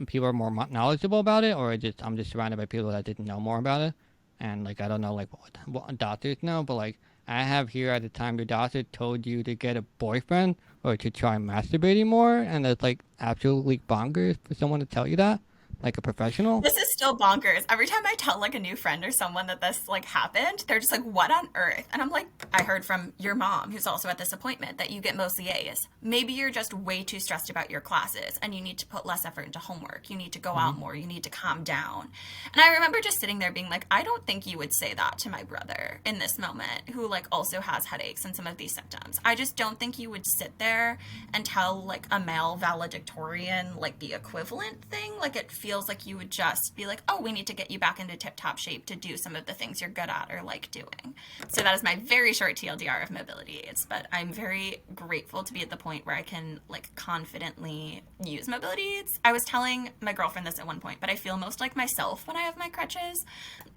people are more knowledgeable about it, or just I'm just surrounded by people that didn't know more about it, and like I don't know like what doctors know, but like I have here at the time your doctor told you to get a boyfriend or to try masturbating more, and it's like absolutely bonkers for someone to tell you that, like a professional. This is still bonkers. Every time I tell like a new friend or someone that this like happened, they're just like, "What on earth?" And I'm like, "I heard from your mom, who's also at this appointment, that you get mostly A's. Maybe you're just way too stressed about your classes, and you need to put less effort into homework. You need to go Hmm. out more. You need to calm down." And I remember just sitting there being like, "I don't think you would say that to my brother in this moment, who like also has headaches and some of these symptoms. I just don't think you would sit there and tell like a male valedictorian like the equivalent thing. Like it feels like you would just be like, oh, we need to get you back into tip top shape to do some of the things you're good at or like doing." So that is my very short TLDR of mobility aids. But I'm very grateful to be at the point where I can like confidently use mobility aids. I was telling my girlfriend this at one point, but I feel most like myself when I have my crutches.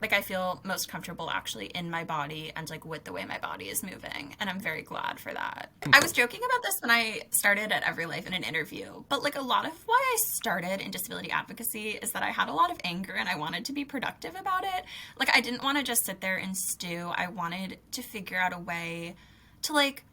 Like I feel most comfortable actually in my body and like with the way my body is moving. And I'm very glad for that. I was joking about this when I started at Every Life in an interview, but like a lot of why I started in disability advocacy is that I had a lot of anger and I wanted to be productive about it. Like I didn't want to just sit there and stew. I wanted to figure out a way to like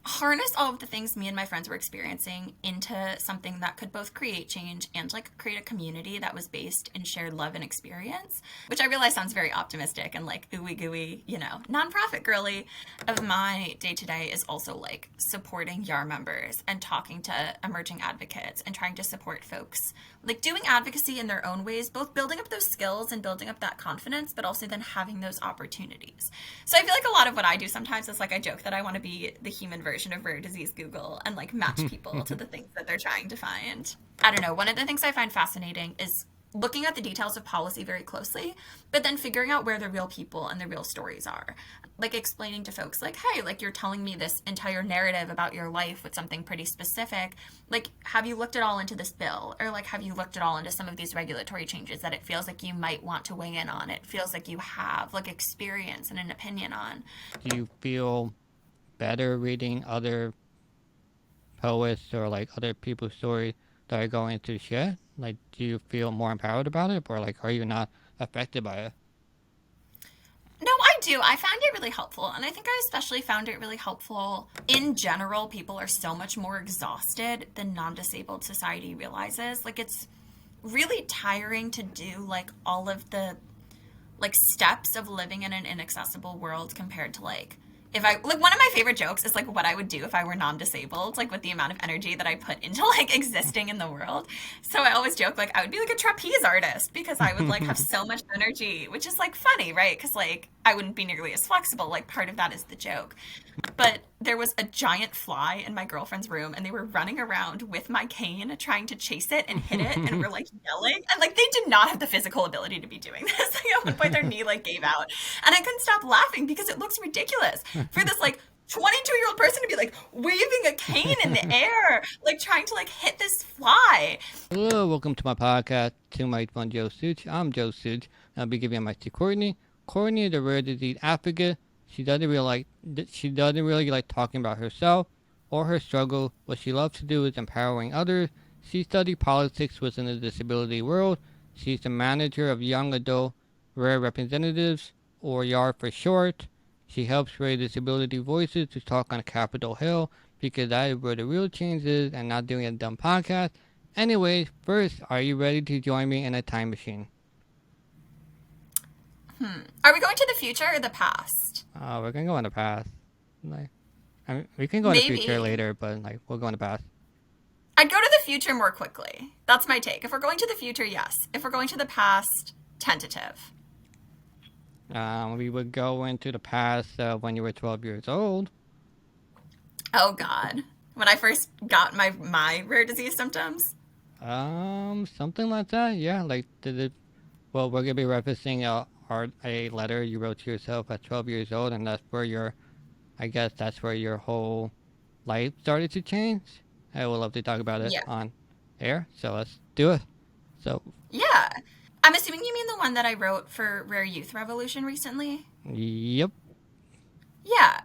harness all of the things me and my friends were experiencing into something that could both create change and like create a community that was based in shared love and experience, which I realize sounds very optimistic and like ooey gooey, you know, nonprofit girly. Of my day to day is also like supporting YAR members and talking to emerging advocates and trying to support folks like doing advocacy in their own ways, both building up those skills and building up that confidence, but also then having those opportunities. So I feel like a lot of what I do sometimes is like I joke that I want to be the human version of Rare Disease Google and like match people to the things that they're trying to find. I don't know. One of the things I find fascinating is looking at the details of policy very closely, but then figuring out where the real people and the real stories are. Like explaining to folks, like, hey, like you're telling me this entire narrative about your life with something pretty specific. Like, have you looked at all into this bill? Or like, have you looked at all into some of these regulatory changes that it feels like you might want to weigh in on? It feels like you have like experience and an opinion on. Do you feel better reading other poets or like other people's stories that are going through shit? Like, do you feel more empowered about it, or like, are you not affected by it? No, I do. I found it really helpful. And I think I especially found it really helpful. In general, people are so much more exhausted than non disabled society realizes. Like, it's really tiring to do like all of the like steps of living in an inaccessible world compared to like if I like one of my favorite jokes is like what I would do if I were non-disabled, like with the amount of energy that I put into like existing in the world. So I always joke like I would be like a trapeze artist because I would like have so much energy, which is like funny, right? Because like I wouldn't be nearly as flexible. Like part of that is the joke. But there was a giant fly in my girlfriend's room and they were running around with my cane trying to chase it and hit it and were like yelling. And like they did not have the physical ability to be doing this. Like at one point their knee like gave out. And I couldn't stop laughing because it looks ridiculous for this like 22-year-old person to be like waving a cane in the air, like trying to like hit this fly. Hello, welcome to my podcast, To My Fun Joe Such. I'm Joe Such. I'll be giving my to Courtney. Courtney is a rare disease advocate. She doesn't really like talking about herself or her struggle. What she loves to do is empowering others. She studied politics within the disability world. She's the manager of Young Adult Rare Representatives, or YAR for short. She helps raise disability voices to talk on Capitol Hill because that is where the real change is, and not doing a dumb podcast. Anyway, first, are you ready to join me in a time machine? Are we going to the future or the past? We're gonna go in the past. Like, I mean, we can go in the future Maybe. later, but like we'll go in the past. I'd go to the future more quickly. That's my take. If we're going to the future, yes. If we're going to the past, tentative. We would go into the past when you were 12 years old. Oh God. When I first got my rare disease symptoms. Something like that. Yeah, like did it? Well, we're gonna be referencing a letter you wrote to yourself at 12 years old, and that's where I guess that's where your whole life started to change. I would love to talk about it Yeah. on air, so let's do it. So, Yeah. I'm assuming you mean the one that I wrote for Rare Youth Revolution recently? yep. Yeah.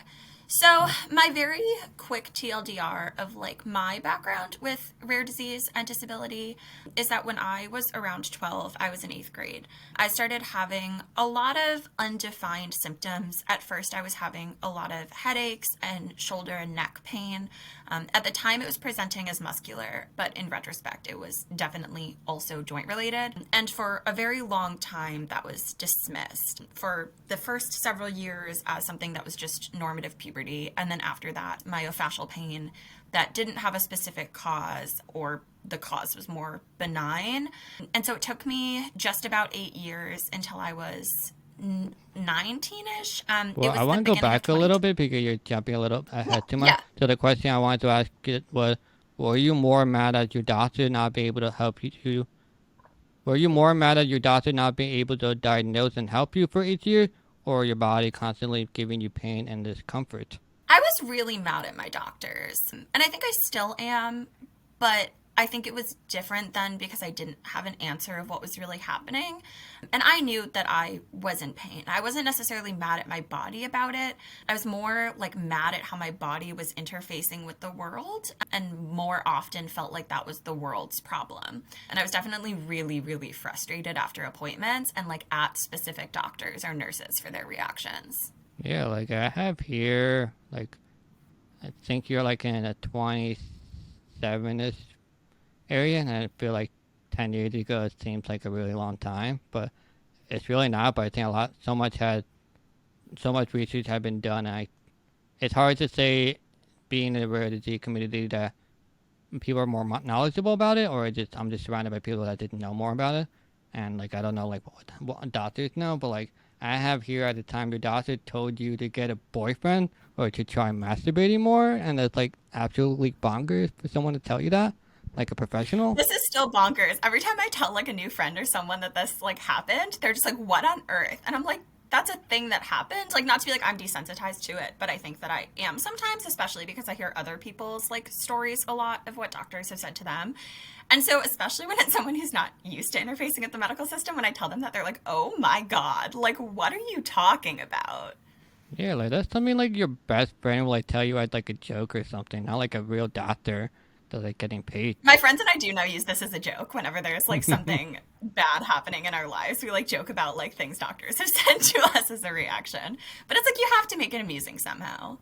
So, my very quick TLDR of like my background with rare disease and disability is that when I was around 12, I was in 8th grade. I started having a lot of undefined symptoms. At first, I was having a lot of headaches and shoulder and neck pain. At the time, it was presenting as muscular, but in retrospect, it was definitely also joint related. And for a very long time, that was dismissed. For the first several years, as something that was just normative puberty. And then after that, myofascial pain that didn't have a specific cause, or the cause was more benign. And so it took me just about 8 years until I was 19-ish. It Well, was I the want to go beginning of back a little 20. bit because you're jumping a little ahead too much. Yeah. So the question I wanted to ask it was, were you more mad at your doctor not being able to help you to? Were you more mad at your doctor not being able to diagnose and help you for 8 years, or your body constantly giving you pain and discomfort? I was really mad at my doctors, and I think I still am, but I think it was different then because I didn't have an answer of what was really happening. And I knew that I was in pain. I wasn't necessarily mad at my body about it. I was more like mad at how my body was interfacing with the world, and more often felt like that was the world's problem. And I was definitely really, really frustrated after appointments and like at specific doctors or nurses for their reactions. Yeah, like I have here, like I think you're like in a 27-ish area, and I feel like 10 years ago it seems like a really long time, but it's really not. But I think so much research had been done. It's hard to say, being in the rare disease community, that people are more knowledgeable about it, or I'm just surrounded by people that didn't know more about it, and like I don't know like what doctors know, but like I have here at the time your doctor told you to get a boyfriend or to try masturbating more, and it's like absolutely bonkers for someone to tell you that, like a professional. This is still bonkers. Every time I tell like a new friend or someone that this like happened, they're just like, "What on earth?" And I'm like, "That's a thing that happened." Like, not to be like I'm desensitized to it, but I think that I am sometimes, especially because I hear other people's like stories a lot of what doctors have said to them. And so, especially when it's someone who's not used to interfacing with the medical system, when I tell them that, they're like, "Oh my God, like what are you talking about?" Yeah, like that's something like your best friend will like tell you as like a joke or something, not like a real doctor that's like getting paid. My friends and I do now use this as a joke whenever there's like something bad happening in our lives. We like joke about like things doctors have said to us as a reaction. But it's like you have to make it amusing somehow.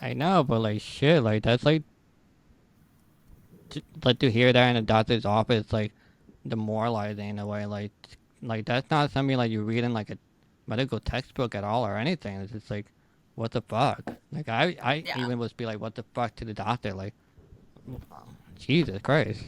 I know, but like shit, like that's like to hear that in a doctor's office, like demoralizing in a way. Like that's not something like you read in like a medical textbook at all or anything. It's just like, what the fuck? Like I Yeah. even would be like, what the fuck to the doctor? Like, Jesus Christ.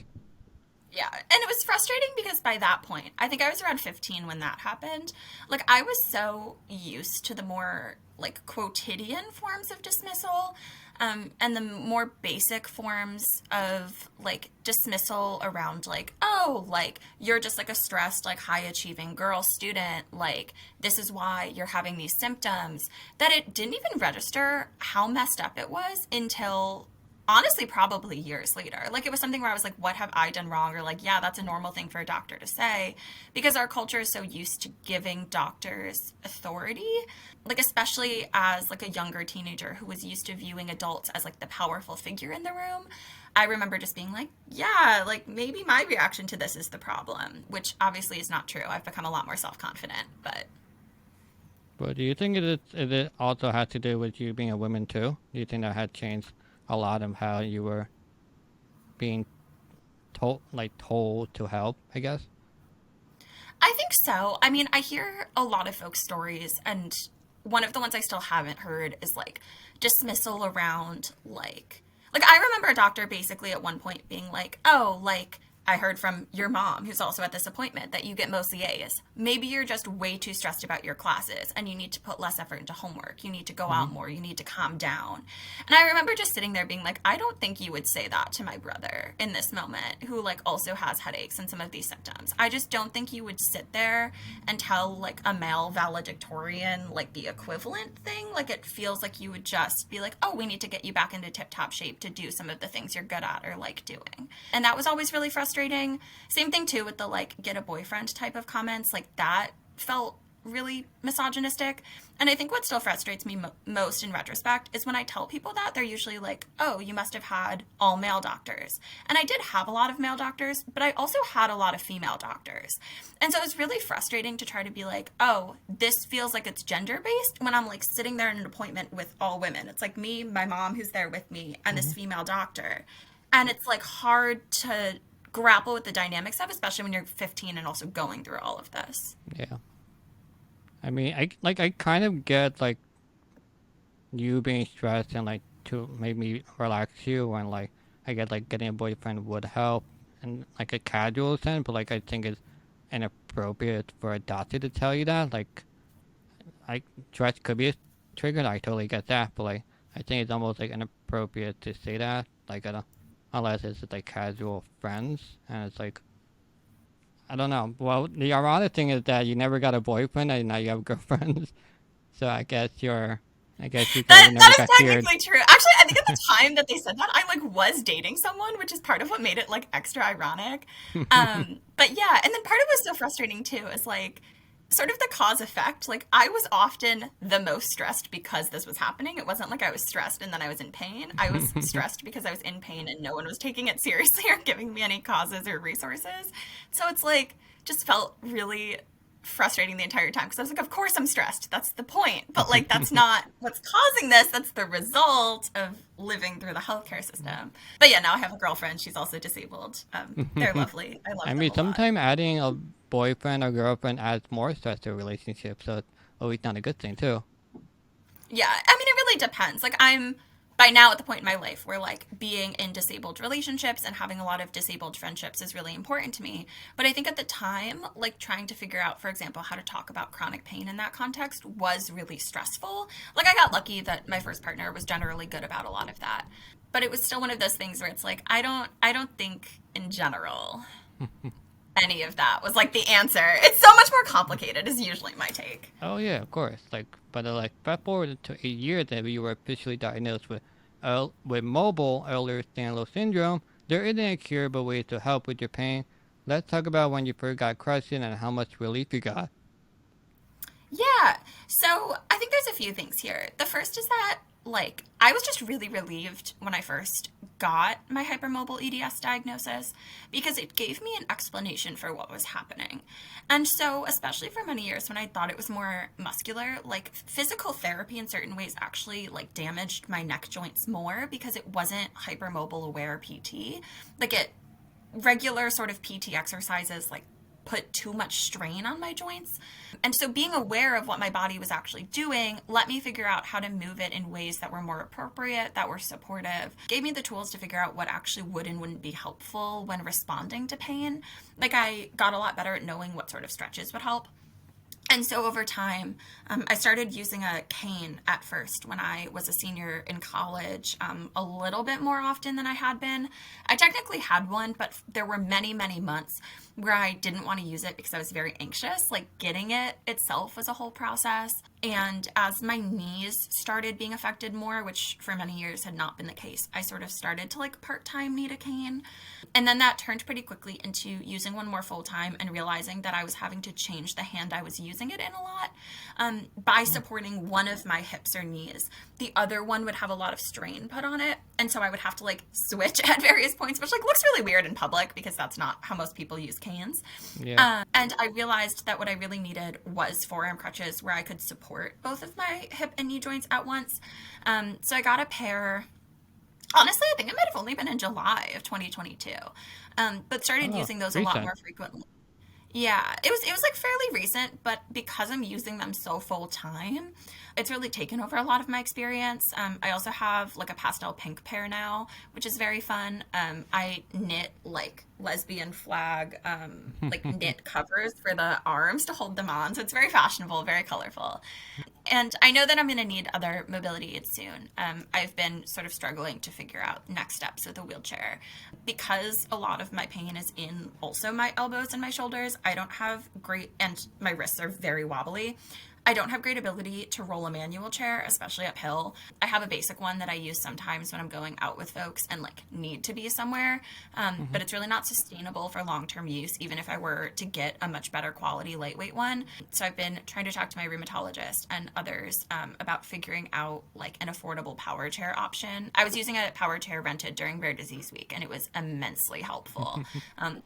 Yeah. And it was frustrating because by that point, I think I was around 15 when that happened. Like, I was so used to the more, like, quotidian forms of dismissal, and the more basic forms of, like, dismissal around, like, oh, like, you're just, like, a stressed, like, high achieving girl student. Like, this is why you're having these symptoms. That it didn't even register how messed up it was until honestly probably years later. Like, it was something where I was like, what have I done wrong? Or like, yeah, that's a normal thing for a doctor to say, because our culture is so used to giving doctors authority, like especially as like a younger teenager who was used to viewing adults as like the powerful figure in the room. I remember just being like, yeah, like maybe my reaction to this is the problem, which obviously is not true. I've become a lot more self-confident, but But do you think it also had to do with you being a woman too? Do you think that had changed a lot of how you were being told to help, I guess? I think so. I mean, I hear a lot of folk stories, and one of the ones I still haven't heard is like dismissal around like I remember a doctor basically at one point being like, "Oh, like I heard from your mom, who's also at this appointment, that you get mostly A's. Maybe you're just way too stressed about your classes and you need to put less effort into homework. You need to go Hmm. out more. You need to calm down." And I remember just sitting there being like, I don't think you would say that to my brother in this moment, who like also has headaches and some of these symptoms. I just don't think you would sit there and tell like a male valedictorian like the equivalent thing. Like, it feels like you would just be like, oh, we need to get you back into tip top shape to do some of the things you're good at or like doing. And that was always really frustrating. Same thing too with the like get a boyfriend type of comments. Like, that felt really misogynistic. And I think what still frustrates me most in retrospect is when I tell people that, they're usually like, oh, you must have had all male doctors. And I did have a lot of male doctors, but I also had a lot of female doctors. And so it was really frustrating to try to be like, oh, this feels like it's gender based when I'm like sitting there in an appointment with all women. It's like me, my mom who's there with me, and this female doctor. And it's like hard to grapple with the dynamics of, especially when you're 15 and also going through all of this. Yeah. I mean, I kind of get like you being stressed and like to maybe relax you, and like I get like getting a boyfriend would help in like a casual sense, but like I think it's inappropriate for a doctor to tell you that. Like stress could be a trigger. I totally get that, but like I think it's almost like inappropriate to say that. Like I don't, unless it's like casual friends, and it's like I don't know. Well, the ironic thing is that you never got a boyfriend and now you have girlfriends. So I guess you kind of never That is got cured. technically true. Actually, I think at the time that they said that, I like was dating someone, which is part of what made it like extra ironic. But yeah, and then part of it was so frustrating too is like sort of the cause effect. Like I was often the most stressed because this was happening. It wasn't like I was stressed and then I was in pain. I was stressed because I was in pain and no one was taking it seriously or giving me any causes or resources. So it's like just felt really frustrating the entire time because I was like, of course I'm stressed. That's the point. But like, that's not what's causing this. That's the result of living through the healthcare system. But yeah, now I have a girlfriend. She's also disabled. They're lovely. I love I them mean, a lot. sometimes adding a boyfriend or girlfriend adds more stress to a relationship, so it's always not a good thing too. Yeah, I mean, it really depends. Like, I'm by now at the point in my life where, like, being in disabled relationships and having a lot of disabled friendships is really important to me. But I think at the time, like, trying to figure out, for example, how to talk about chronic pain in that context was really stressful. Like, I got lucky that my first partner was generally good about a lot of that. But it was still one of those things where it's like, I don't think in general any of that was like the answer. It's so much more complicated is usually my take. Oh yeah, of course. Like fast forward to a year that you were officially diagnosed with mobile Ehlers Danlos syndrome. There isn't a cure but ways to help with your pain. Let's talk about when you first got crushed and how much relief you got. Yeah. So I think there's a few things here. The first is that, like, I was just really relieved when I first got my hypermobile EDS diagnosis because it gave me an explanation for what was happening. And so, especially for many years when I thought it was more muscular, like, physical therapy in certain ways actually, like, damaged my neck joints more because it wasn't hypermobile aware PT. Like, regular sort of PT exercises, like, put too much strain on my joints. And so being aware of what my body was actually doing let me figure out how to move it in ways that were more appropriate, that were supportive, gave me the tools to figure out what actually would and wouldn't be helpful when responding to pain. Like I got a lot better at knowing what sort of stretches would help. And so over time, I started using a cane at first when I was a senior in college, a little bit more often than I had been. I technically had one, but there were many, many months where I didn't want to use it because I was very anxious. Like getting it itself was a whole process. And as my knees started being affected more, which for many years had not been the case, I sort of started to like part-time need a cane. And then that turned pretty quickly into using one more full-time and realizing that I was having to change the hand I was using it in a lot by supporting one of my hips or knees. The other one would have a lot of strain put on it. And so I would have to like switch at various points, which like looks really weird in public because that's not how most people use canes. Yeah. And I realized that what I really needed was forearm crutches where I could support both of my hip and knee joints at once. So I got a pair. Honestly, I think it might have only been in July of 2022, but started using those a lot Recent. more frequently. Yeah, it was like fairly recent, but because I'm using them so full time, it's really taken over a lot of my experience. I also have like a pastel pink pair now, which is very fun. I knit like lesbian flag, like knit covers for the arms to hold them on. So it's very fashionable, very colorful. And I know that I'm going to need other mobility aids soon. I've been sort of struggling to figure out next steps with a wheelchair. Because a lot of my pain is in also my elbows and my shoulders, I don't have great, and my wrists are very wobbly. I don't have great ability to roll a manual chair, especially uphill. I have a basic one that I use sometimes when I'm going out with folks and like need to be somewhere, but it's really not sustainable for long-term use, even if I were to get a much better quality lightweight one. So I've been trying to talk to my rheumatologist and others about figuring out like an affordable power chair option. I was using a power chair rented during Rare Disease Week, and it was immensely helpful,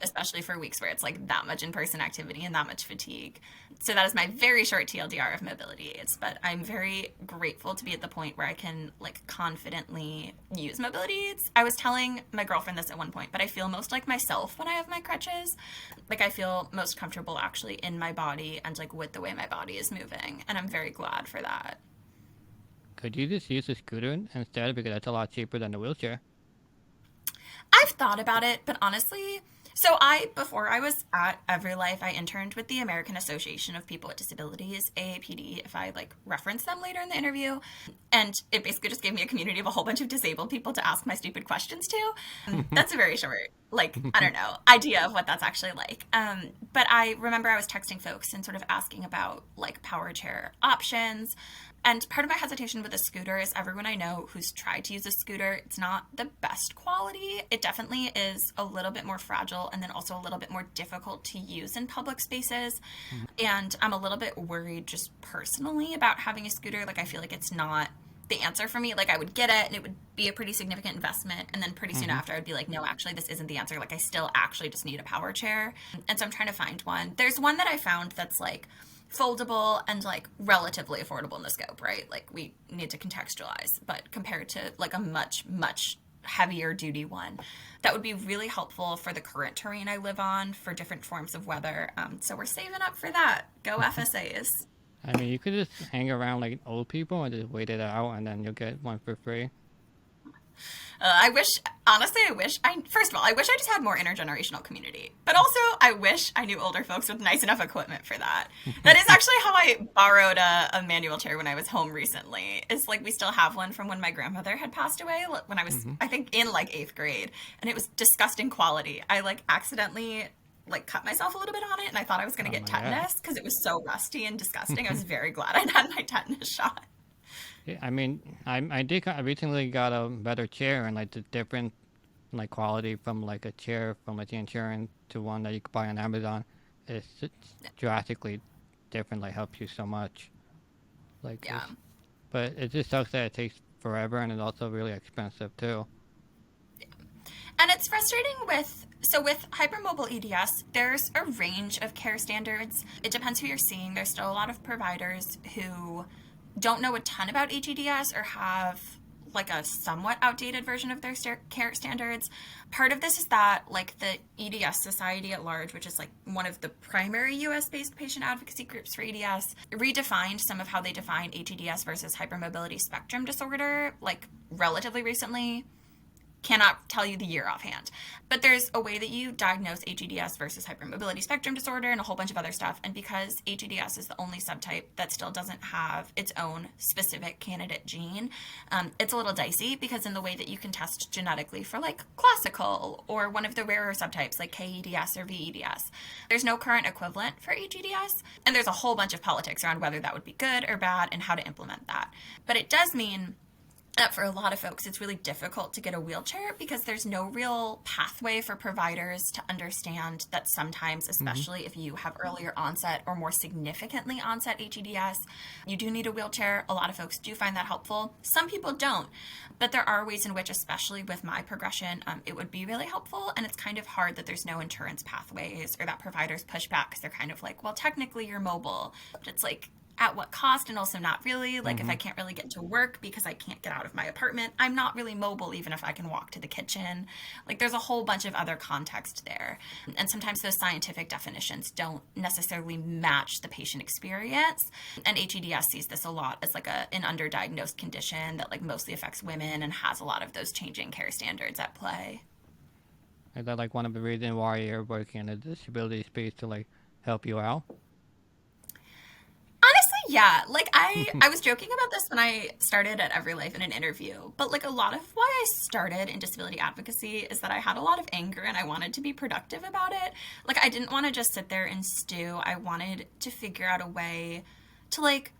especially for weeks where it's like that much in-person activity and that much fatigue. So that is my very short TLDR of mobility aids, but I'm very grateful to be at the point where I can like confidently use mobility aids. I was telling my girlfriend this at one point, but I feel most like myself when I have my crutches. Like I feel most comfortable actually in my body and like with the way my body is moving, and I'm very glad for that. Could you just use a scooter instead, because that's a lot cheaper than the wheelchair? I've thought about it, but honestly, before I was at EveryLife, I interned with the American Association of People with Disabilities, AAPD, if I like reference them later in the interview. And it basically just gave me a community of a whole bunch of disabled people to ask my stupid questions to. That's a very short, like, I don't know, idea of what that's actually like. But I remember I was texting folks and sort of asking about like power chair options. And part of my hesitation with a scooter is everyone I know who's tried to use a scooter, it's not the best quality. It definitely is a little bit more fragile and then also a little bit more difficult to use in public spaces. And I'm a little bit worried just personally about having a scooter. Like I feel like it's not the answer for me. Like I would get it and it would be a pretty significant investment. And then pretty soon after I would be like, no, actually this isn't the answer. Like I still actually just need a power chair. And so I'm trying to find one. There's one that I found that's like foldable and like relatively affordable in the scope, right? Like we need to contextualize, but compared to like a much, much heavier duty one, that would be really helpful for the current terrain I live on for different forms of weather. So we're saving up for that. Go FSAs. I mean, you could just hang around like old people and just wait it out, and then you'll get one for free. First of all, I wish I just had more intergenerational community. But also, I wish I knew older folks with nice enough equipment for that. That is actually how I borrowed a manual chair when I was home recently. It's like we still have one from when my grandmother had passed away when I was, I think, in like 8th grade. And it was disgusting quality. I like accidentally like cut myself a little bit on it, and I thought I was going to get tetanus because it was so rusty and disgusting. I was very glad I'd had my tetanus shot. Yeah, I mean, I recently got a better chair, and like the different like quality from like a chair from like the insurance to one that you could buy on Amazon, it's drastically different. Like helps you so much. Like, Yeah. but it just sucks that it takes forever, and it's also really expensive too. And it's frustrating with hypermobile EDS, there's a range of care standards. It depends who you're seeing. There's still a lot of providers who don't know a ton about HEDS or have like a somewhat outdated version of their care standards. Part of this is that like the EDS Society at large, which is like one of the primary US-based patient advocacy groups for EDS, redefined some of how they define HEDS versus hypermobility spectrum disorder like relatively recently. Cannot tell you the year offhand, but there's a way that you diagnose HEDS versus hypermobility spectrum disorder and a whole bunch of other stuff. And because HEDS is the only subtype that still doesn't have its own specific candidate gene, it's a little dicey because in the way that you can test genetically for like classical or one of the rarer subtypes like KEDS or VEDS, there's no current equivalent for HEDS. And there's a whole bunch of politics around whether that would be good or bad and how to implement that. But it does mean that for a lot of folks, it's really difficult to get a wheelchair because there's no real pathway for providers to understand that sometimes, especially if you have earlier onset or more significantly onset HEDS, you do need a wheelchair. A lot of folks do find that helpful. Some people don't, but there are ways in which, especially with my progression, it would be really helpful. And it's kind of hard that there's no insurance pathways or that providers push back because they're kind of like, well, technically you're mobile, but it's like, at what cost? And also not really. Like if I can't really get to work because I can't get out of my apartment, I'm not really mobile even if I can walk to the kitchen. Like there's a whole bunch of other context there. And sometimes those scientific definitions don't necessarily match the patient experience. And HEDS sees this a lot as like an underdiagnosed condition that like mostly affects women and has a lot of those changing care standards at play. Is that like one of the reasons why you're working in a disability space to like help you out? Yeah, like I was joking about this when I started at EveryLife in an interview, but like a lot of why I started in disability advocacy is that I had a lot of anger and I wanted to be productive about it. Like I didn't want to just sit there and stew. I wanted to figure out a way to like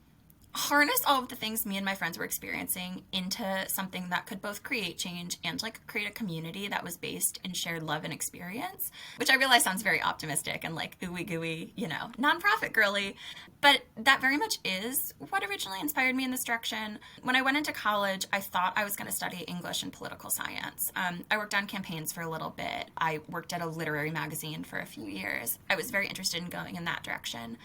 harness all of the things me and my friends were experiencing into something that could both create change and like create a community that was based in shared love and experience, which I realize sounds very optimistic and like ooey gooey, you know, nonprofit girly. But that very much is what originally inspired me in this direction. When I went into college, I thought I was going to study English and political science. I worked on campaigns for a little bit. I worked at a literary magazine for a few years. I was very interested in going in that direction.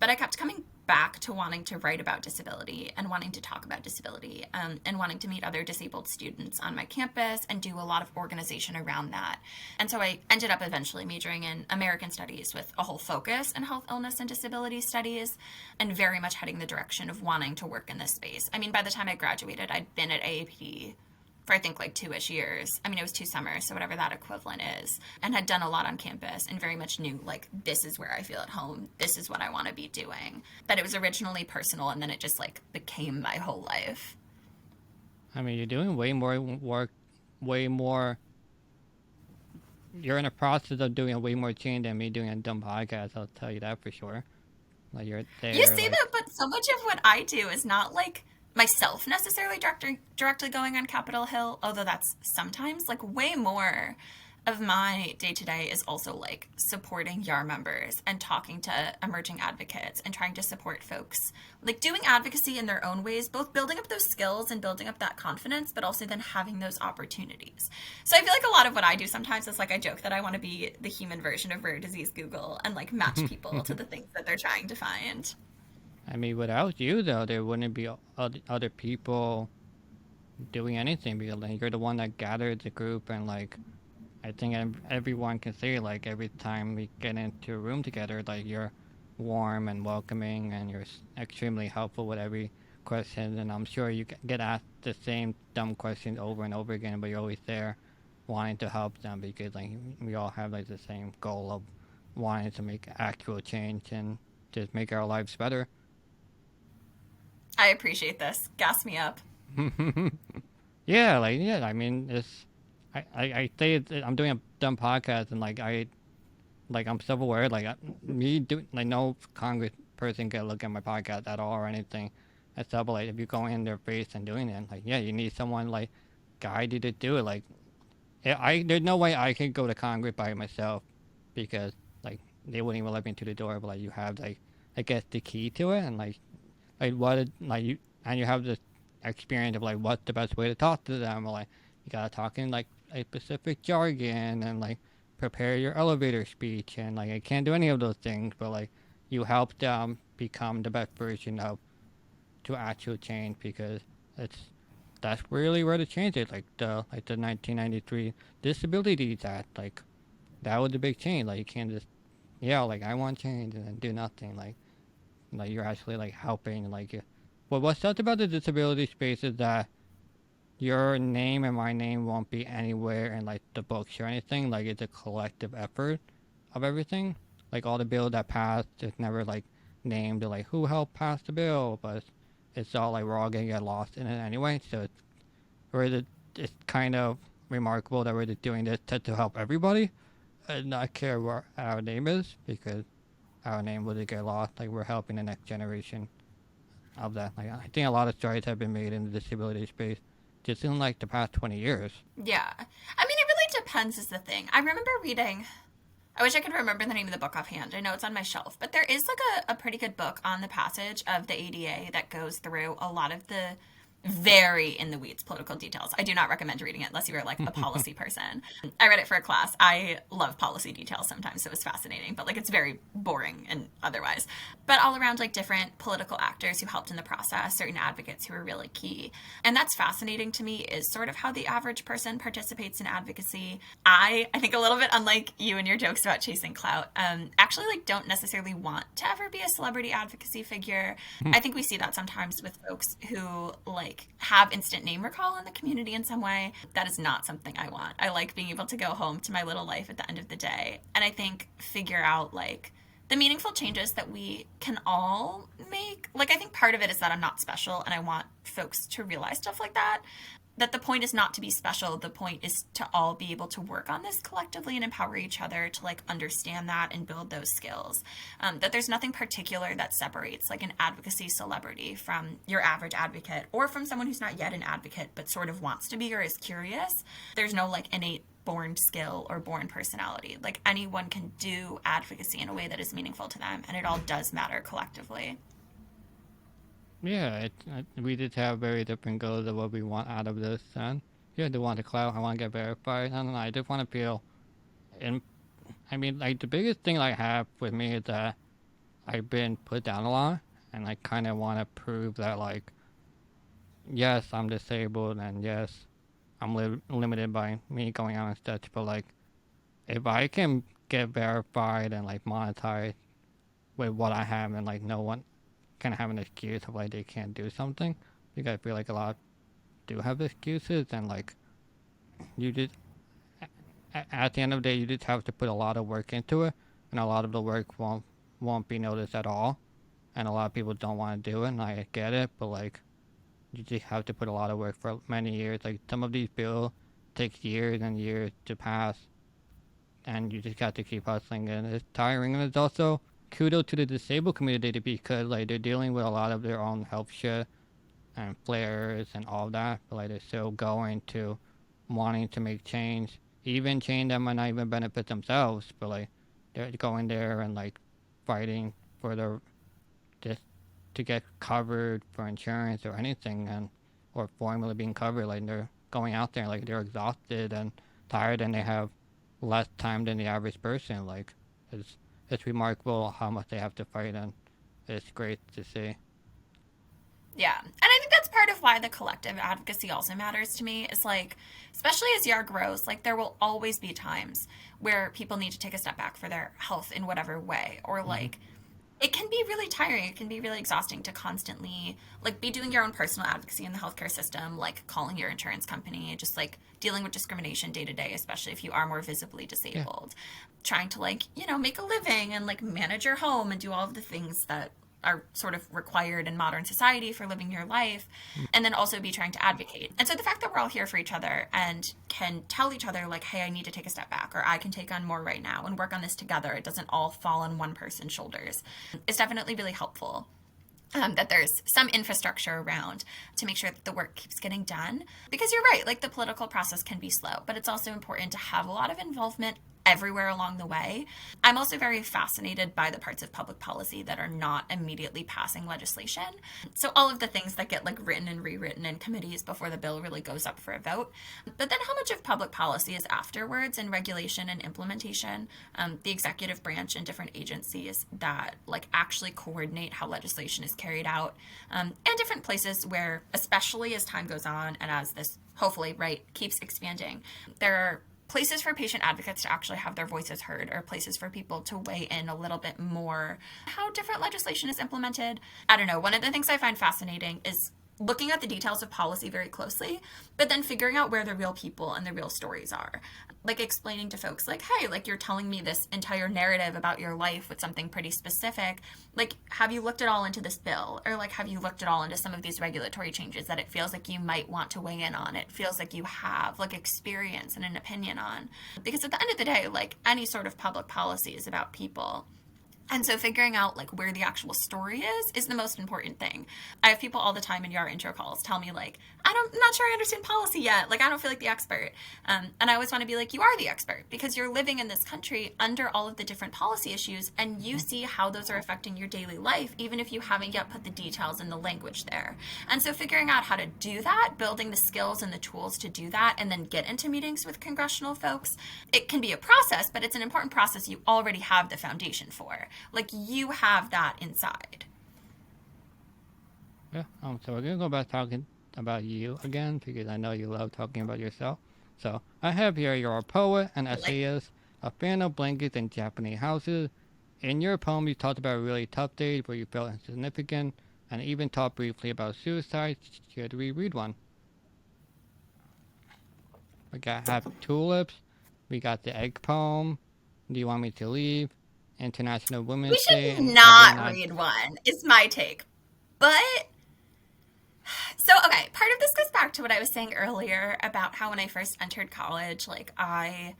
But I kept coming back to wanting to write about disability and wanting to talk about disability, and wanting to meet other disabled students on my campus and do a lot of organization around that. And so I ended up eventually majoring in American Studies with a whole focus in health, illness, and disability studies, and very much heading the direction of wanting to work in this space. I mean, by the time I graduated, I'd been at AAPD for I think like 2-ish years. I mean, it was 2 summers, so whatever that equivalent is, and had done a lot on campus and very much knew like, this is where I feel at home. This is what I want to be doing. But it was originally personal, and then it just like became my whole life. I mean, you're doing way more work, way more. You're in a process of doing way more change than me doing a dumb podcast. I'll tell you that for sure. Like you're there. You say like, that, but so much of what I do is not like myself necessarily directly going on Capitol Hill, although that's sometimes like way more of my day to day is also like supporting YAR members and talking to emerging advocates and trying to support folks, like doing advocacy in their own ways, both building up those skills and building up that confidence, but also then having those opportunities. So I feel like a lot of what I do sometimes is like, I joke that I want to be the human version of Rare Disease Google and like match people to the things that they're trying to find. I mean, without you though, there wouldn't be other people doing anything because like, you're the one that gathered the group, and like I think everyone can say like every time we get into a room together, like you're warm and welcoming, and you're extremely helpful with every question. And I'm sure you get asked the same dumb questions over and over again, but you're always there, wanting to help them because like we all have like the same goal of wanting to make actual change and just make our lives better. I appreciate this. Gas me up. Yeah, like yeah. I mean, it's I say I'm doing a dumb podcast, and like I'm self-aware. Like me do like no Congress person can look at my podcast at all or anything. Except like if you go in their face and doing it, like yeah, you need someone like guide you to do it. Like I there's no way I could go to Congress by myself because like they wouldn't even let me to the door. But like you have like I guess the key to it, and like what like you and you have this experience of like what's the best way to talk to them, or like you gotta talk in like a specific jargon and like prepare your elevator speech, and like I can't do any of those things, but like you help them become the best version of to actual change because it's that's really where the change is, like the 1993 Disabilities Act, like that was a big change. Like you can't just yeah like I want change and then do nothing. Like you're actually like helping. Well, what's such about the disability space is that your name and my name won't be anywhere in like the books or anything. Like it's a collective effort of everything. Like all the bills that passed, it's never like named or like who helped pass the bill, but it's all like we're all gonna get lost in it anyway. So it's kind of remarkable that we're just doing this to help everybody and not care what our name is because our name would get lost. Like we're helping the next generation of that. Like I think a lot of strides have been made in the disability space just in like the past 20 years. Yeah. I mean, it really depends, is the thing. I remember reading, I wish I could remember the name of the book offhand. I know it's on my shelf, but there is like a pretty good book on the passage of the ADA that goes through a lot of the very in the weeds political details. I do not recommend reading it unless you are like a policy person. I read it for a class. I love policy details sometimes, so it was fascinating, but like it's very boring and otherwise. But all around like different political actors who helped in the process, certain advocates who were really key. And that's fascinating to me is sort of how the average person participates in advocacy. I think a little bit unlike you and your jokes about chasing clout, actually like don't necessarily want to ever be a celebrity advocacy figure. I think we see that sometimes with folks who like have instant name recall in the community in some way. That is not something I want. I like being able to go home to my little life at the end of the day and I think figure out like the meaningful changes that we can all make. Like I think part of it is that I'm not special and I want folks to realize stuff like that. that the point is not to be special. The point is to all be able to work on this collectively and empower each other to like understand that and build those skills. That there's nothing particular that separates like an advocacy celebrity from your average advocate or from someone who's not yet an advocate but sort of wants to be or is curious. There's no like innate born skill or born personality. Like anyone can do advocacy in a way that is meaningful to them, and it all does matter collectively. Yeah, we did have very different goals of what we want out of this. And yeah, do want the clout. I want to get verified. I don't know. I just want to feel. And I mean, like the biggest thing I have with me is that I've been put down a lot, and I kind of want to prove that like, yes, I'm disabled, and yes, I'm limited by me going out and such. But like, if I can get verified and like monetized with what I have, and like no one kind of have an excuse of like they can't do something, because I feel like a lot do have excuses, and like you just at the end of the day you just have to put a lot of work into it, and a lot of the work won't be noticed at all, and a lot of people don't want to do it, and I get it, but like you just have to put a lot of work for many years. Like some of these bills take years and years to pass, and you just got to keep hustling, and it's tiring. And it's also kudos to the disabled community because like they're dealing with a lot of their own health shit and flares and all that, but like they're still going to wanting to make change, even change that might not even benefit themselves, but like they're going there and like fighting for their just to get covered for insurance or anything, and or formula being covered. Like they're going out there like they're exhausted and tired, and they have less time than the average person. Like it's remarkable how much they have to fight, and it's great to see. Yeah. And I think that's part of why the collective advocacy also matters to me is like, especially as YAR grows, like there will always be times where people need to take a step back for their health in whatever way, or like it can be really tiring. It can be really exhausting to constantly like be doing your own personal advocacy in the healthcare system, like calling your insurance company, just like dealing with discrimination day to day, especially if you are more visibly Yeah. disabled, trying to like, you know, make a living and like manage your home and do all of the things that are sort of required in modern society for living your life, and then also be trying to advocate. And so the fact that we're all here for each other and can tell each other like, hey, I need to take a step back, or I can take on more right now and work on this together, it doesn't all fall on one person's shoulders, is definitely really helpful. That there's some infrastructure around to make sure that the work keeps getting done. Because you're right, like the political process can be slow, but it's also important to have a lot of involvement everywhere along the way. I'm also very fascinated by the parts of public policy that are not immediately passing legislation. So all of the things that get like written and rewritten in committees before the bill really goes up for a vote. But then how much of public policy is afterwards in regulation and implementation, the executive branch and different agencies that like actually coordinate how legislation is carried out, and different places where, especially as time goes on and as this hopefully right keeps expanding, there are places for patient advocates to actually have their voices heard, or places for people to weigh in a little bit more how different legislation is implemented. I don't know. One of the things I find fascinating is looking at the details of policy very closely, but then figuring out where the real people and the real stories are. Like explaining to folks like, hey, like you're telling me this entire narrative about your life with something pretty specific. Like, have you looked at all into this bill? Or like, have you looked at all into some of these regulatory changes that it feels like you might want to weigh in on? It feels like you have like experience and an opinion on. Because at the end of the day, like any sort of public policy is about people. And so figuring out like where the actual story is the most important thing. I have people all the time in YAR intro calls tell me like, I'm not sure I understand policy yet. Like I don't feel like the expert. And I always want to be like, you are the expert because you're living in this country under all of the different policy issues, and you see how those are affecting your daily life, even if you haven't yet put the details in the language there. And so figuring out how to do that, building the skills and the tools to do that, and then get into meetings with congressional folks, it can be a process, but it's an important process you already have the foundation for. Like you have that inside. Yeah. So we're gonna go back talking about you again because I know you love talking about yourself. So I have here you're a poet, an essayist, a fan of blankets and Japanese houses. In your poem, you talked about really tough days where you felt insignificant, and even talked briefly about suicide. Should we read one? We got Have Tulips. We got the Egg Poem. Do you want me to leave? International We Women's Day. should And not read one, is my take. But So, okay, part of this goes back to what I was saying earlier about how when I first entered college, like I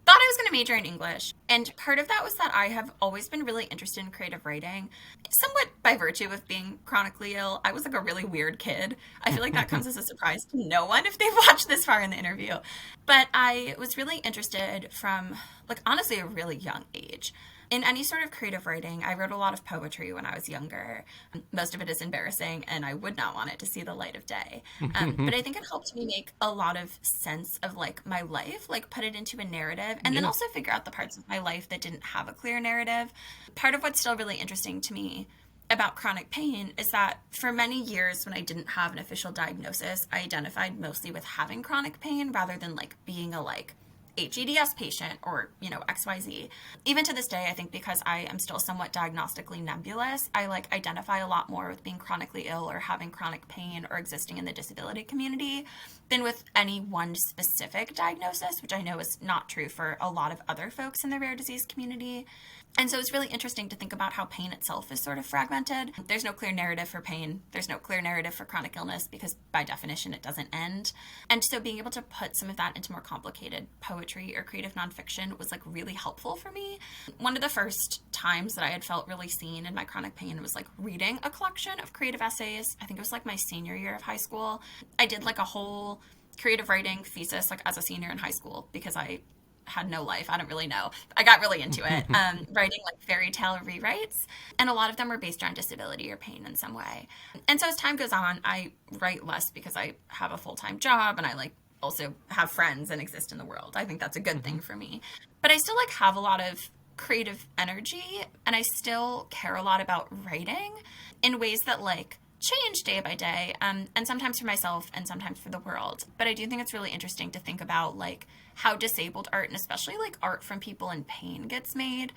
thought I was going to major in English. And part of that was that I have always been really interested in creative writing, somewhat by virtue of being chronically ill. I was like a really weird kid. I feel like that comes as a surprise to no one if they've watched this far in the interview. But I was really interested from, like, honestly, a really young age in any sort of creative writing. I wrote a lot of poetry when I was younger. Most of it is embarrassing, and I would not want it to see the light of day. But I think it helped me make a lot of sense of like my life, like put it into a narrative, and then Yeah. also figure out the parts of my life that didn't have a clear narrative. Part of what's still really interesting to me about chronic pain is that for many years when I didn't have an official diagnosis, I identified mostly with having chronic pain rather than like being a like HEDS patient or, XYZ. Even to this day, I think because I am still somewhat diagnostically nebulous, I like identify a lot more with being chronically ill or having chronic pain or existing in the disability community than with any one specific diagnosis, which I know is not true for a lot of other folks in the rare disease community. And so it's really interesting to think about how pain itself is sort of fragmented. There's no clear narrative for pain. There's no clear narrative for chronic illness because by definition it doesn't end. And so being able to put some of that into more complicated poetry or creative nonfiction was like really helpful for me. One of the first times that I had felt really seen in my chronic pain was like reading a collection of creative essays. I think it was like my senior year of high school. I did like a whole creative writing thesis like as a senior in high school because I had no life. I don't really know. I got really into it, writing like fairy tale rewrites. And a lot of them were based around disability or pain in some way. And so as time goes on, I write less because I have a full-time job and I like also have friends and exist in the world. I think that's a good thing for me. But I still like have a lot of creative energy and I still care a lot about writing in ways that like change day by day, and sometimes for myself and sometimes for the world. But I do think it's really interesting to think about like how disabled art and especially like art from people in pain gets made.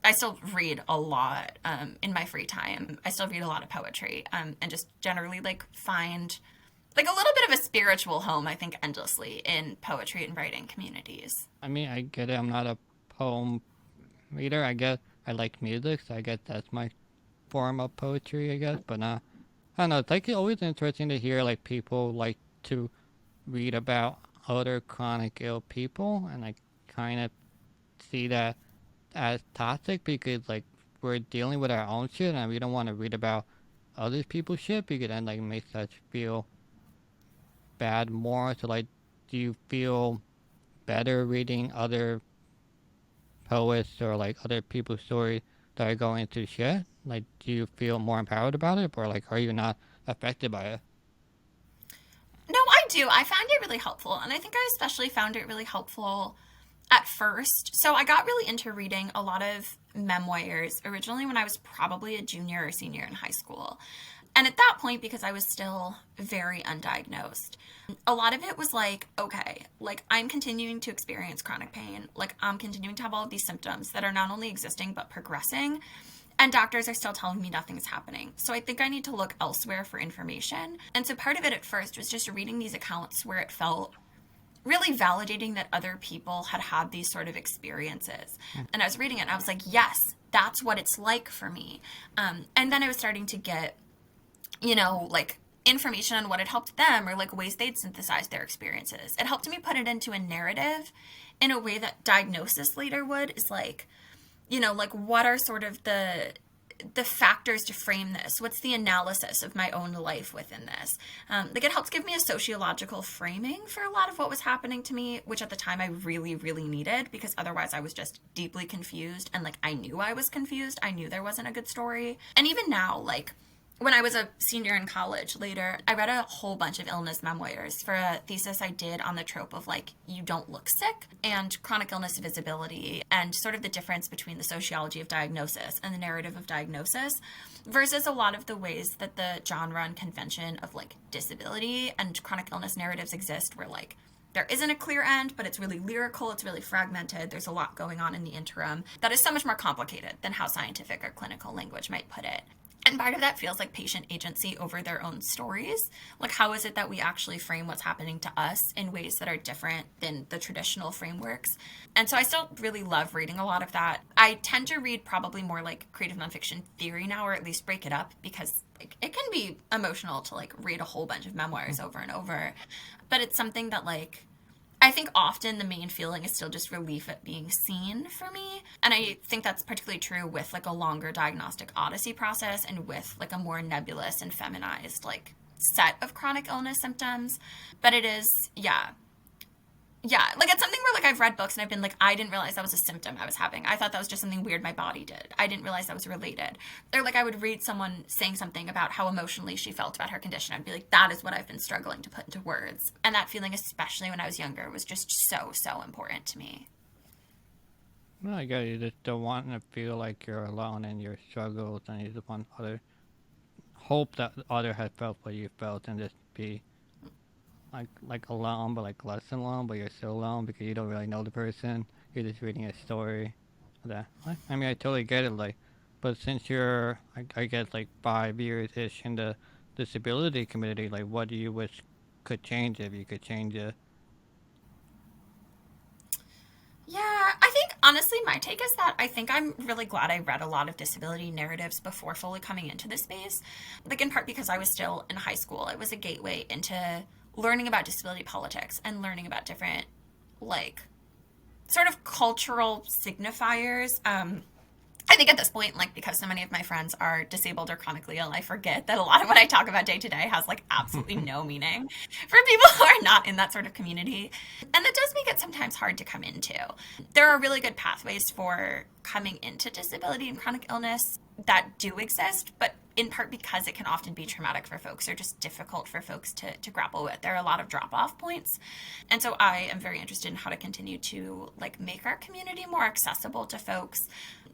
I still read a lot in my free time. I still read a lot of poetry and just generally like find like a little bit of a spiritual home, I think, endlessly in poetry and writing communities. I mean, I get it. I'm not a poem reader. I guess I like music, so I guess that's my form of poetry, I guess. But I don't know. It's like always interesting to hear like people like to read about other chronic ill people, and I kind of see that as toxic because like we're dealing with our own shit, and we don't want to read about other people's shit because then like makes us feel bad more. So like, do you feel better reading other poets or like other people's stories that are going through shit? Like, do you feel more empowered about it, or like, are you not affected by it? No, I do. I found it really helpful. And I think I especially found it really helpful at first. So I got really into reading a lot of memoirs originally when I was probably a junior or senior in high school. And at that point, because I was still very undiagnosed, a lot of it was like, okay, like I'm continuing to experience chronic pain. Like I'm continuing to have all of these symptoms that are not only existing, but progressing. And doctors are still telling me nothing's happening. So I think I need to look elsewhere for information. And so part of it at first was just reading these accounts where it felt really validating that other people had had these sort of experiences. And I was reading it and I was like, yes, that's what it's like for me. And then I was starting to get, like information on what had helped them or like ways they'd synthesized their experiences. It helped me put it into a narrative in a way that diagnosis later would, is like, like what are sort of the factors to frame this? What's the analysis of my own life within this? Like it helps give me a sociological framing for a lot of what was happening to me, which at the time I really, really needed because otherwise I was just deeply confused and like I knew I was confused. I knew there wasn't a good story. And even now, like when I was a senior in college later, I read a whole bunch of illness memoirs for a thesis I did on the trope of like, you don't look sick and chronic illness visibility and sort of the difference between the sociology of diagnosis and the narrative of diagnosis versus a lot of the ways that the genre and convention of like disability and chronic illness narratives exist where like there isn't a clear end, but it's really lyrical, it's really fragmented, there's a lot going on in the interim that is so much more complicated than how scientific or clinical language might put it. And part of that feels like patient agency over their own stories. Like, how is it that we actually frame what's happening to us in ways that are different than the traditional frameworks? And so I still really love reading a lot of that. I tend to read probably more like creative nonfiction theory now, or at least break it up, because like, it can be emotional to like read a whole bunch of memoirs over and over. But it's something that like I think often the main feeling is still just relief at being seen for me. And I think that's particularly true with like a longer diagnostic odyssey process and with like a more nebulous and feminized like set of chronic illness symptoms. But it is, yeah, like it's something where like I've read books and I've been like, I didn't realize that was a symptom I was having. I thought that was just something weird my body did. I didn't realize that was related. Or like I would read someone saying something about how emotionally she felt about her condition. I'd be like, that is what I've been struggling to put into words. And that feeling, especially when I was younger, was just so, so important to me. Well, I guess you just don't want to feel like you're alone in your struggles, and you just want other hope that other had felt what you felt, and just be like alone, but like less alone, but you're still alone because you don't really know the person. You're just reading a story. That I mean, I totally get it. Like, but since you're, I guess, like 5 years ish in the disability community, like, what do you wish could change if you could change it? Yeah, I think honestly, my take is that I think I'm really glad I read a lot of disability narratives before fully coming into this space. Like, in part because I was still in high school, it was a gateway into learning about disability politics and learning about different, like, sort of cultural signifiers. I think at this point, like, because so many of my friends are disabled or chronically ill, I forget that a lot of what I talk about day to day has, like, absolutely no meaning for people who are not in that sort of community. And that does make it sometimes hard to come into. There are really good pathways for coming into disability and chronic illness that do exist, but in part because it can often be traumatic for folks or just difficult for folks to grapple with. There are a lot of drop-off points. And so I am very interested in how to continue to like make our community more accessible to folks,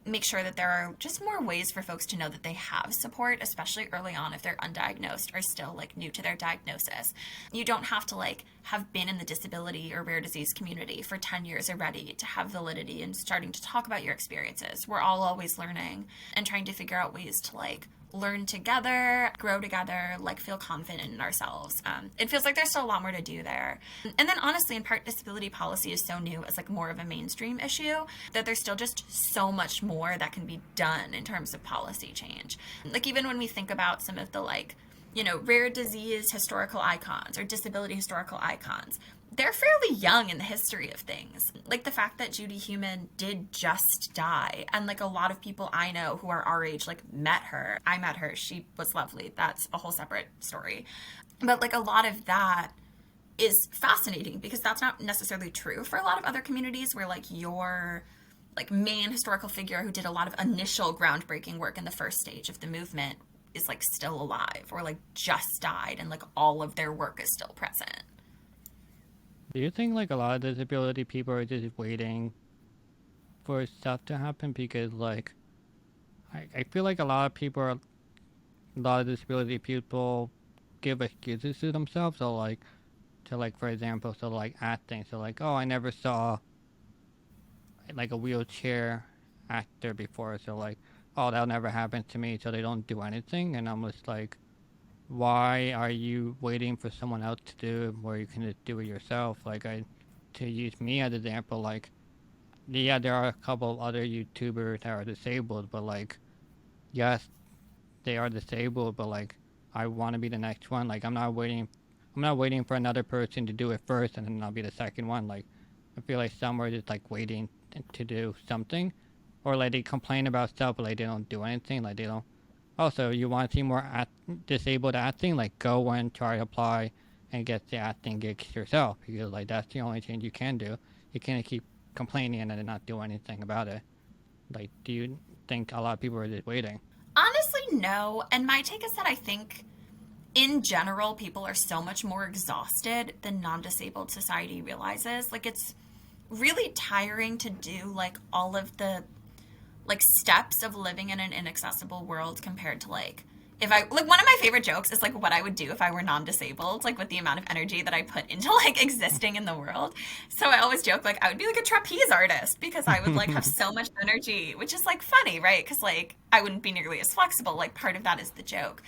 make sure that there are just more ways for folks to know that they have support, especially early on if they're undiagnosed or still like new to their diagnosis. You don't have to like have been in the disability or rare disease community for 10 years already to have validity and starting to talk about your experiences. We're all always learning and trying to figure out ways to like learn together, grow together, like feel confident in ourselves. It feels like there's still a lot more to do there. And then honestly, in part, disability policy is so new as like more of a mainstream issue that there's still just so much more that can be done in terms of policy change. Like even when we think about some of the like, you know, rare disease historical icons or disability historical icons, they're fairly young in the history of things. Like the fact that Judy Heumann did just die, and like a lot of people I know who are our age like met her. I met her. She was lovely. That's a whole separate story. But like a lot of that is fascinating because that's not necessarily true for a lot of other communities where like your like main historical figure who did a lot of initial groundbreaking work in the first stage of the movement is like still alive or like just died and like all of their work is still present. Do you think like a lot of disability people are just waiting for stuff to happen? Because like I feel like a lot of disability people give excuses to themselves. So like to like for example, so like acting. So like, oh, I never saw like a wheelchair actor before. So like, oh, that'll never happen to me. So they don't do anything. And I'm just like, why are you waiting for someone else to do it where you can just do it yourself? Like to use me as an example, like, yeah, there are a couple of other YouTubers that are disabled, but like, yes, they are disabled, but like, I want to be the next one. Like, I'm not waiting for another person to do it first and then I'll be the second one. Like, I feel like some are just like waiting to do something, or like they complain about stuff, but like they don't do anything. Like they don't. Also, you want to see more disabled acting? Like, go and try to apply and get the acting gigs yourself, because like that's the only change you can do. You can't keep complaining and then not do anything about it. Like, do you think a lot of people are just waiting? Honestly, no. And my take is that I think in general, people are so much more exhausted than non-disabled society realizes. Like it's really tiring to do like all of the like steps of living in an inaccessible world compared to like if I like one of my favorite jokes is like what I would do if I were non-disabled, like with the amount of energy that I put into like existing in the world. So I always joke like I would be like a trapeze artist because I would like have so much energy, which is like funny, right? Because like I wouldn't be nearly as flexible. Like part of that is the joke.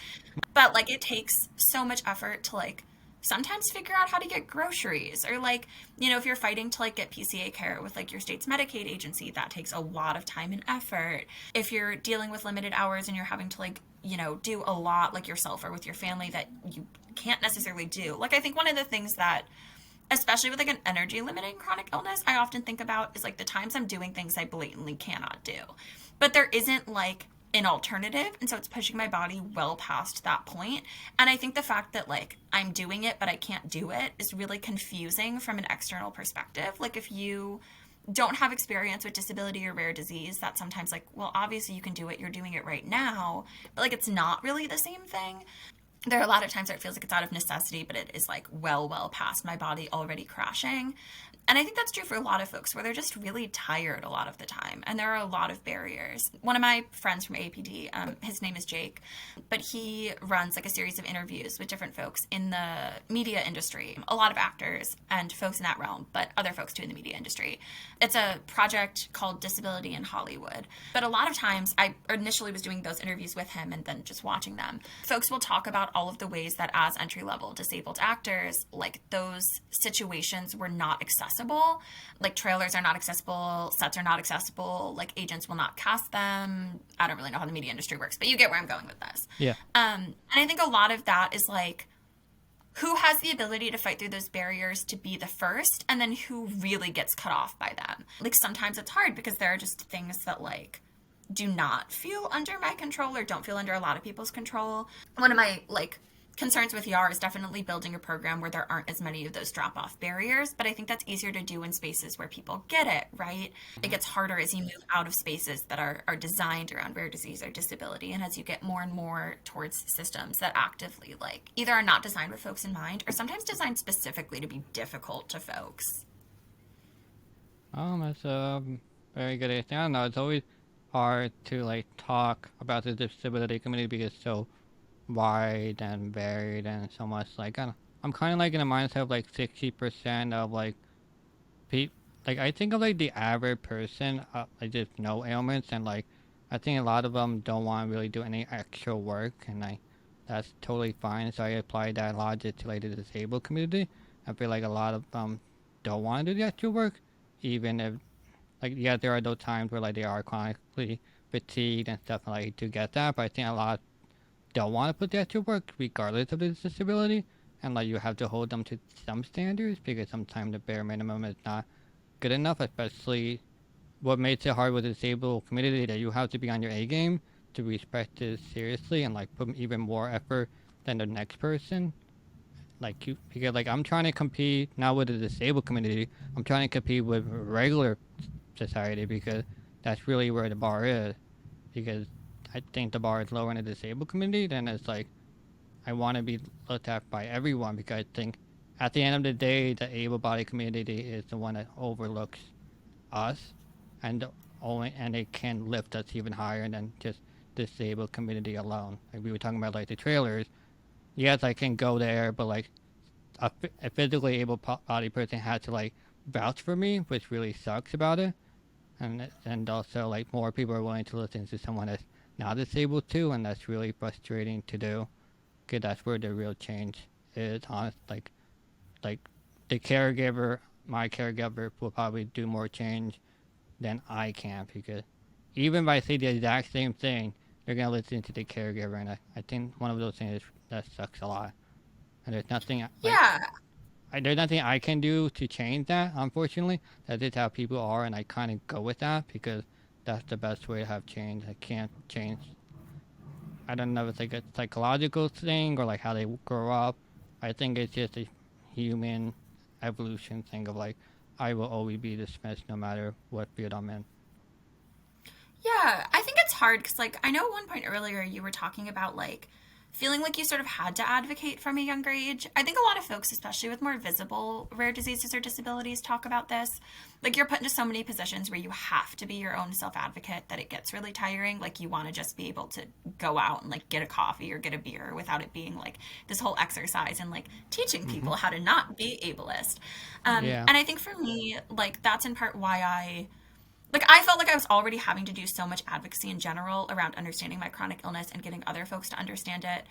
But like it takes so much effort to like sometimes figure out how to get groceries or like, you know, if you're fighting to like get PCA care with like your state's Medicaid agency, that takes a lot of time and effort. If you're dealing with limited hours and you're having to like, you know, do a lot like yourself or with your family that you can't necessarily do. Like I think one of the things that especially with like an energy limiting chronic illness, I often think about is like the times I'm doing things I blatantly cannot do. But there isn't like an alternative. And so it's pushing my body well past that point. And I think the fact that like I'm doing it, but I can't do it is really confusing from an external perspective. Like if you don't have experience with disability or rare disease, that's sometimes like, well, obviously you can do it, you're doing it right now, but like it's not really the same thing. There are a lot of times where it feels like it's out of necessity, but it is like well past my body already crashing. And I think that's true for a lot of folks where they're just really tired a lot of the time. And there are a lot of barriers. One of my friends from APD, his name is Jake, but he runs like a series of interviews with different folks in the media industry, a lot of actors and folks in that realm, but other folks too in the media industry. It's a project called Disability in Hollywood. But a lot of times I initially was doing those interviews with him and then just watching them. Folks will talk about all of the ways that as entry level disabled actors, like those situations were not accessible. Like trailers are not accessible, sets are not accessible, like agents will not cast them. I don't really know how the media industry works, but you get where I'm going with this. Yeah. And I think a lot of that is like who has the ability to fight through those barriers to be the first, and then who really gets cut off by them. Like sometimes it's hard because there are just things that like do not feel under my control or don't feel under a lot of people's control. One of my like concerns with ER is definitely building a program where there aren't as many of those drop-off barriers, but I think that's easier to do in spaces where people get it, right? It gets harder as you move out of spaces that are designed around rare disease or disability, and as you get more and more towards systems that actively like either are not designed with folks in mind or sometimes designed specifically to be difficult to folks. That's a very good idea. I don't know. It's always hard to like talk about the disability community because it's so wide and varied and so much. Like I'm kind of like in a mindset of like 60% of like pe like I think of like the average person, like just no ailments, and like I think a lot of them don't want to really do any extra work, and like that's totally fine. So I apply that logic to like the disabled community. I feel like a lot of them don't want to do the extra work, even if like yeah, there are those times where like they are chronically fatigued and stuff like to get that. But I think a lot don't want to put the extra work regardless of the disability, and like you have to hold them to some standards because sometimes the bare minimum is not good enough, especially what makes it hard with the disabled community that you have to be on your A game to respect it seriously and like put even more effort than the next person. Like you, because like I'm trying to compete not with the disabled community, I'm trying to compete with regular society because that's really where the bar is. Because I think the bar is lower in the disabled community, then it's like I want to be looked at by everyone because I think at the end of the day, the able-bodied community is the one that overlooks us, and only and it can lift us even higher than just disabled community alone. Like we were talking about, like the trailers. Yes, I can go there, but like a physically able-bodied person has to like vouch for me, which really sucks about it. And also like more people are willing to listen to someone that's not disabled too, and that's really frustrating to do. Cause that's where the real change is. Honest, like the caregiver, my caregiver will probably do more change than I can because even if I say the exact same thing, they're gonna listen to the caregiver, and I think one of those things that sucks a lot. And there's nothing like Yeah. there's nothing I can do to change that. Unfortunately, that is how people are, and I kind of go with that because that's the best way to have change. I can't change. I don't know if it's like a psychological thing or like how they grow up. I think it's just a human evolution thing of like I will always be dismissed no matter what field I'm in. Yeah, I think it's hard because, like, I know at one point earlier you were talking about, like, feeling like you sort of had to advocate from a younger age. I think a lot of folks, especially with more visible rare diseases or disabilities, talk about this. Like you're put into so many positions where you have to be your own self advocate that it gets really tiring. Like you want to just be able to go out and like get a coffee or get a beer without it being like this whole exercise and like teaching Mm-hmm. people how to not be ableist. Yeah. And I think for me, like that's in part why I felt like I was already having to do so much advocacy in general around understanding my chronic illness and getting other folks to understand it,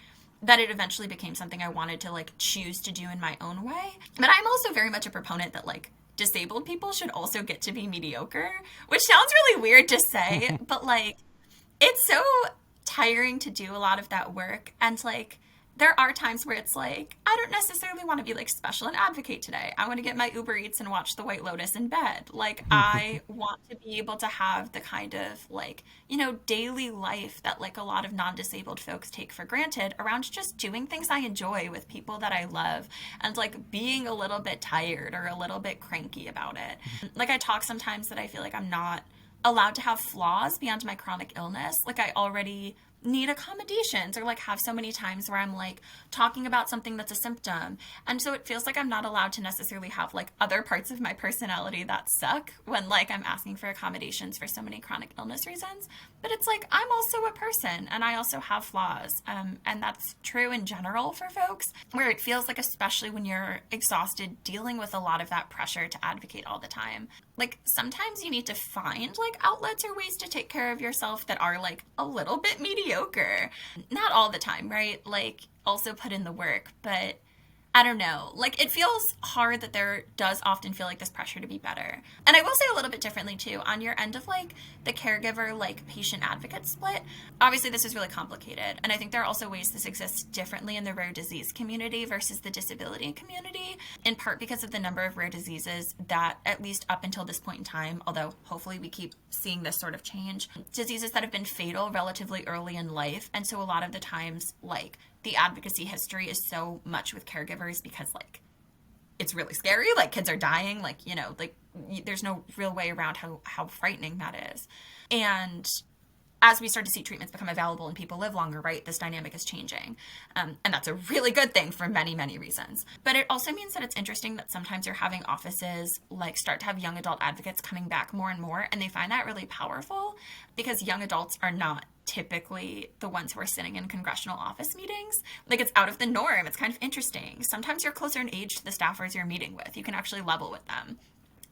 that it eventually became something I wanted to like choose to do in my own way. But I'm also very much a proponent that like disabled people should also get to be mediocre, which sounds really weird to say, but like it's so tiring to do a lot of that work. And like there are times where it's like I don't necessarily want to be like special and advocate today. I want to get my Uber Eats and watch The White Lotus in bed. Like I want to be able to have the kind of like, you know, daily life that like a lot of non-disabled folks take for granted around just doing things I enjoy with people that I love and like being a little bit tired or a little bit cranky about it. Like I talk sometimes that I feel like I'm not allowed to have flaws beyond my chronic illness. Like I already need accommodations or like have so many times where I'm like talking about something that's a symptom. And so it feels like I'm not allowed to necessarily have like other parts of my personality that suck when like I'm asking for accommodations for so many chronic illness reasons. But it's like I'm also a person and I also have flaws. And that's true in general for folks where it feels like, especially when you're exhausted dealing with a lot of that pressure to advocate all the time, like sometimes you need to find like outlets or ways to take care of yourself that are like a little bit mediocre. Not all the time, right? Like also put in the work, but I don't know. Like it feels hard that there does often feel like this pressure to be better. And I will say a little bit differently too on your end of like the caregiver like patient advocate split. Obviously this is really complicated. And I think there are also ways this exists differently in the rare disease community versus the disability community, in part because of the number of rare diseases that at least up until this point in time, although hopefully we keep seeing this sort of change, diseases that have been fatal relatively early in life. And so a lot of the times like the advocacy history is so much with caregivers because like it's really scary, like kids are dying, like you know, like there's no real way around how frightening that is. And as we start to see treatments become available and people live longer, right, this dynamic is changing. And that's a really good thing for many, many reasons. But it also means that it's interesting that sometimes you're having offices like start to have young adult advocates coming back more and more. And they find that really powerful because young adults are not typically the ones who are sitting in congressional office meetings. Like it's out of the norm. It's kind of interesting. Sometimes you're closer in age to the staffers you're meeting with. You can actually level with them.